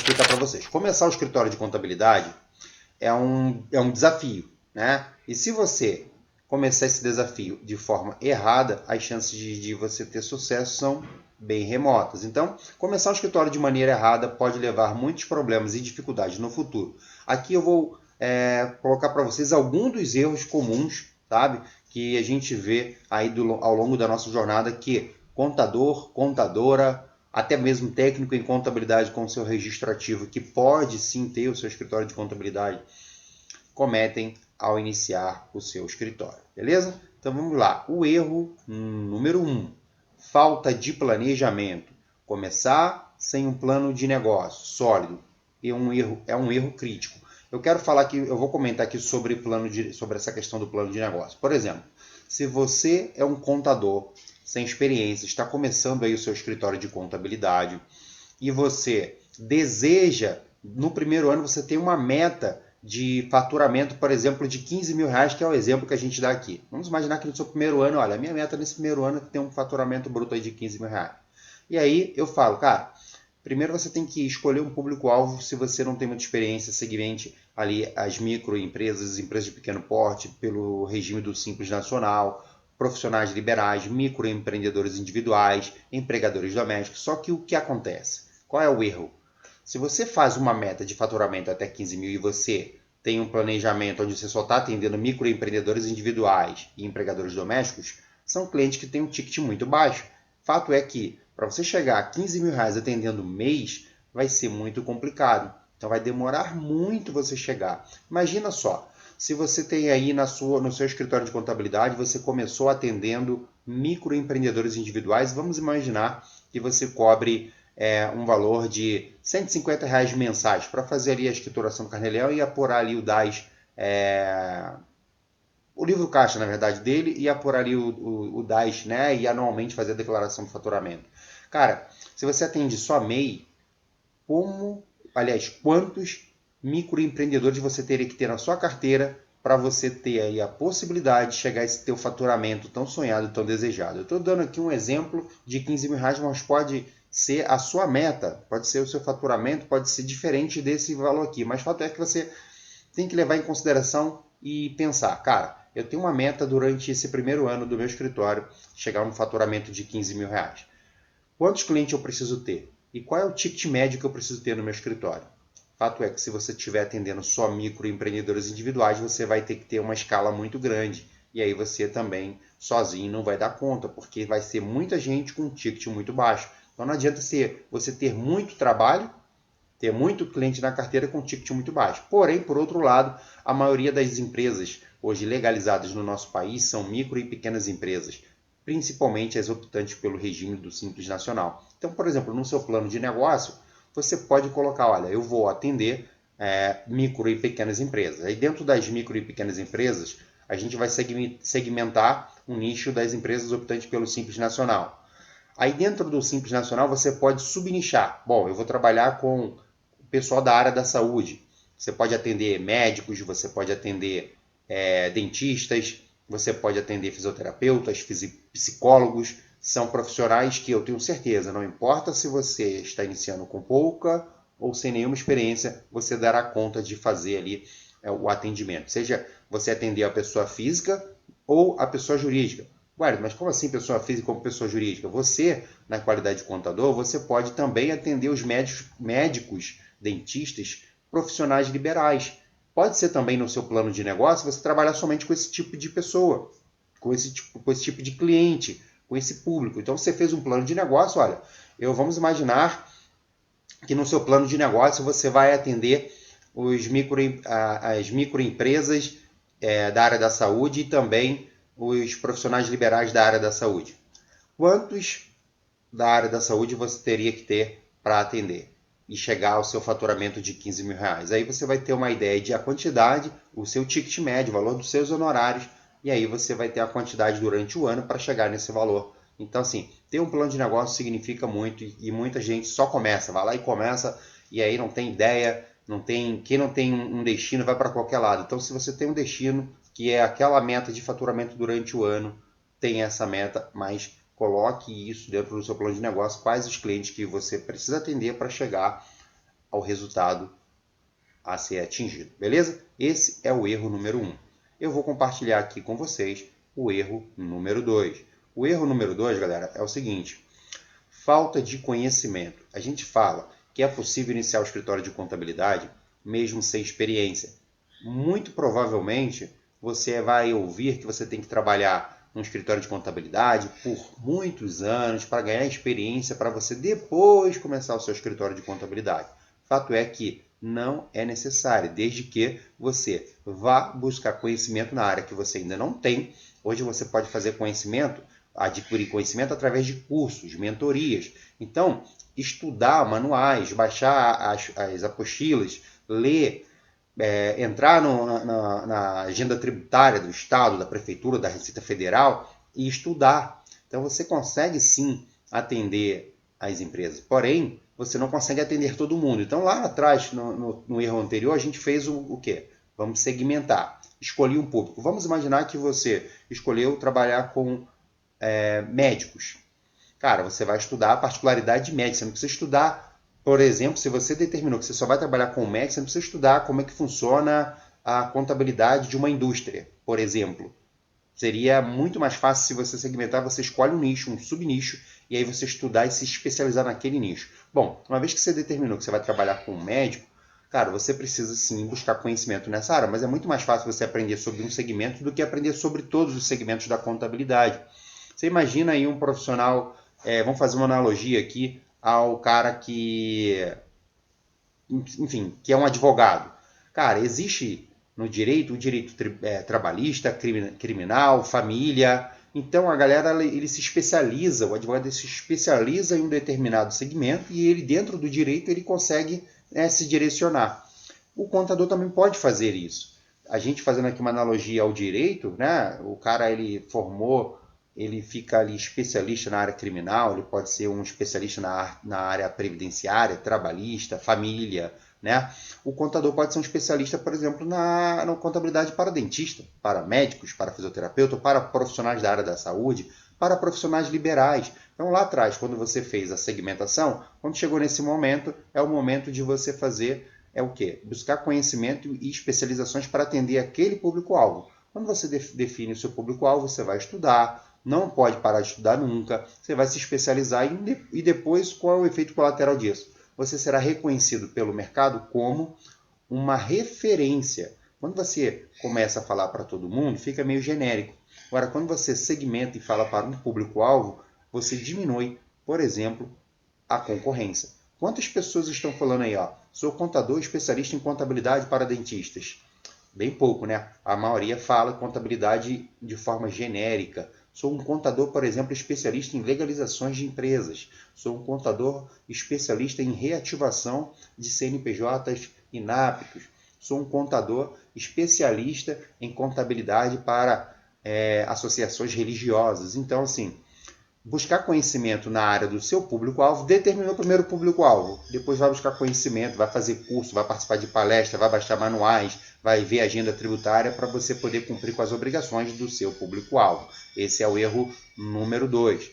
explicar para vocês. Começar o escritório de contabilidade é um desafio, né? E se você começar esse desafio de forma errada, as chances de você ter sucesso são bem remotas. Então, começar o escritório de maneira errada pode levar muitos problemas e dificuldades no futuro. Aqui eu vou colocar para vocês alguns dos erros comuns, sabe? Que a gente vê aí ao longo da nossa jornada, que contador, contadora, até mesmo técnico em contabilidade com seu registro ativo, que pode sim ter o seu escritório de contabilidade, cometem ao iniciar o seu escritório, beleza? Então vamos lá. O erro número 1, falta de planejamento. Começar sem um plano de negócio sólido é um erro crítico. Eu quero falar aqui, eu vou comentar aqui sobre essa questão do plano de negócio. Por exemplo, se você é um contador sem experiência, está começando aí o seu escritório de contabilidade e você deseja, no primeiro ano, você tem uma meta de faturamento, por exemplo, de 15 mil reais, que é o exemplo que a gente dá aqui. Vamos imaginar que no seu primeiro ano, olha, a minha meta nesse primeiro ano é ter um faturamento bruto aí de 15 mil reais. E aí eu falo, cara, primeiro você tem que escolher um público-alvo. Se você não tem muita experiência, segmente ali as microempresas, as empresas de pequeno porte, pelo regime do Simples Nacional, profissionais liberais, microempreendedores individuais, empregadores domésticos. Só que o que acontece? Qual é o erro? Se você faz uma meta de faturamento até 15 mil e você tem um planejamento onde você só está atendendo microempreendedores individuais e empregadores domésticos, são clientes que têm um ticket muito baixo. Fato é que para você chegar a 15 mil reais atendendo mês, vai ser muito complicado. Então vai demorar muito você chegar. Imagina só, se você tem aí no seu escritório de contabilidade, você começou atendendo microempreendedores individuais, vamos imaginar que você cobre um valor de 150 reais mensais para fazer ali a escrituração do carnê-leão e apurar ali o DAS, o livro caixa, na verdade, dele, e apurar ali o DAS, né, e anualmente fazer a declaração de faturamento. Cara, se você atende só MEI, quantos microempreendedores você teria que ter na sua carteira para você ter aí a possibilidade de chegar a esse teu faturamento tão sonhado, tão desejado? Eu estou dando aqui um exemplo de 15 mil reais, mas pode ser a sua meta, pode ser o seu faturamento, pode ser diferente desse valor aqui, mas o fato é que você tem que levar em consideração e pensar, cara, eu tenho uma meta durante esse primeiro ano do meu escritório, chegar a um faturamento de 15 mil reais. Quantos clientes eu preciso ter? E qual é o ticket médio que eu preciso ter no meu escritório? Fato é que se você estiver atendendo só microempreendedores individuais, você vai ter que ter uma escala muito grande. E aí você também, sozinho, não vai dar conta, porque vai ser muita gente com um ticket muito baixo. Então não adianta você ter muito trabalho, ter muito cliente na carteira com ticket muito baixo. Porém, por outro lado, a maioria das empresas hoje legalizadas no nosso país são micro e pequenas empresas, principalmente as optantes pelo regime do Simples Nacional. Então, por exemplo, no seu plano de negócio, você pode colocar, olha, eu vou atender micro e pequenas empresas. Aí dentro das micro e pequenas empresas, a gente vai segmentar um nicho das empresas optantes pelo Simples Nacional. Aí dentro do Simples Nacional você pode subnichar. Bom, eu vou trabalhar com o pessoal da área da saúde. Você pode atender médicos, você pode atender dentistas, você pode atender fisioterapeutas, psicólogos. São profissionais que eu tenho certeza, não importa se você está iniciando com pouca ou sem nenhuma experiência, você dará conta de fazer ali o atendimento. Seja você atender a pessoa física ou a pessoa jurídica. Guarda, mas como assim pessoa física como pessoa jurídica? Você, na qualidade de contador, você pode também atender os médicos, dentistas, profissionais liberais. Pode ser também no seu plano de negócio você trabalhar somente com esse tipo de pessoa, com esse tipo de cliente, com esse público. Então você fez um plano de negócio, olha, vamos imaginar que no seu plano de negócio você vai atender as microempresas da área da saúde e também os profissionais liberais da área da saúde. Quantos da área da saúde você teria que ter para atender e chegar ao seu faturamento de 15 mil reais? Aí você vai ter uma ideia de a quantidade, o seu ticket médio, o valor dos seus honorários, e aí você vai ter a quantidade durante o ano para chegar nesse valor. Então, assim, ter um plano de negócio significa muito e muita gente só começa, vai lá e começa e aí não tem ideia, quem não tem um destino vai para qualquer lado. Então, se você tem um destino, que é aquela meta de faturamento durante o ano, tem essa meta, mas coloque isso dentro do seu plano de negócio, quais os clientes que você precisa atender para chegar ao resultado a ser atingido, beleza? Esse é o erro número 1. Eu vou compartilhar aqui com vocês o erro número 2. O erro número 2, galera, é o seguinte: falta de conhecimento. A gente fala que é possível iniciar o escritório de contabilidade mesmo sem experiência. Muito provavelmente você vai ouvir que você tem que trabalhar num escritório de contabilidade por muitos anos para ganhar experiência para você depois começar o seu escritório de contabilidade. Fato é que não é necessário, desde que você vá buscar conhecimento na área que você ainda não tem. Hoje você pode fazer conhecimento, adquirir conhecimento através de cursos, mentorias. Então, estudar manuais, baixar as apostilas, ler, entrar na agenda tributária do Estado, da Prefeitura, da Receita Federal e estudar. Então, você consegue sim atender as empresas. Porém, você não consegue atender todo mundo. Então, lá atrás, no erro anterior, a gente fez o quê? Vamos segmentar. Escolhi um público. Vamos imaginar que você escolheu trabalhar com médicos. Cara, você vai estudar a particularidade de médico. Você não precisa estudar, por exemplo, se você determinou que você só vai trabalhar com médico, você não precisa estudar como é que funciona a contabilidade de uma indústria, por exemplo. Seria muito mais fácil se você segmentar, você escolhe um nicho, um subnicho, e aí você estudar e se especializar naquele nicho. Bom, uma vez que você determinou que você vai trabalhar com um médico, cara, você precisa sim buscar conhecimento nessa área, mas é muito mais fácil você aprender sobre um segmento do que aprender sobre todos os segmentos da contabilidade. Você imagina aí um profissional, vamos fazer uma analogia aqui ao cara que, enfim, que é um advogado. Cara, existe no direito o direito trabalhista, criminal, família. Então a galera ele se especializa, o advogado se especializa em um determinado segmento e ele dentro do direito ele consegue se direcionar. O contador também pode fazer isso. A gente fazendo aqui uma analogia ao direito, né? O cara ele formou, ele fica ali especialista na área criminal, ele pode ser um especialista na área previdenciária, trabalhista, família, né? O contador pode ser um especialista, por exemplo, na contabilidade para dentista, para médicos, para fisioterapeuta, para profissionais da área da saúde, para profissionais liberais. Então lá atrás, quando você fez a segmentação, quando chegou nesse momento, é o momento de você fazer o quê? Buscar conhecimento e especializações para atender aquele público-alvo. Quando você define o seu público-alvo, você vai estudar, não pode parar de estudar nunca, você vai se especializar e depois qual é o efeito colateral disso? Você será reconhecido pelo mercado como uma referência. Quando você começa a falar para todo mundo, fica meio genérico. Agora, quando você segmenta e fala para um público-alvo, você diminui, por exemplo, a concorrência. Quantas pessoas estão falando aí, ó? Sou contador especialista em contabilidade para dentistas. Bem pouco, né? A maioria fala contabilidade de forma genérica. Sou um contador, por exemplo, especialista em legalizações de empresas. Sou um contador especialista em reativação de CNPJs inaptos. Sou um contador especialista em contabilidade para associações religiosas. Então, assim, buscar conhecimento na área do seu público-alvo, determinou primeiro o público-alvo, depois vai buscar conhecimento, vai fazer curso, vai participar de palestra, vai baixar manuais, vai ver a agenda tributária para você poder cumprir com as obrigações do seu público-alvo. Esse é o erro número 2.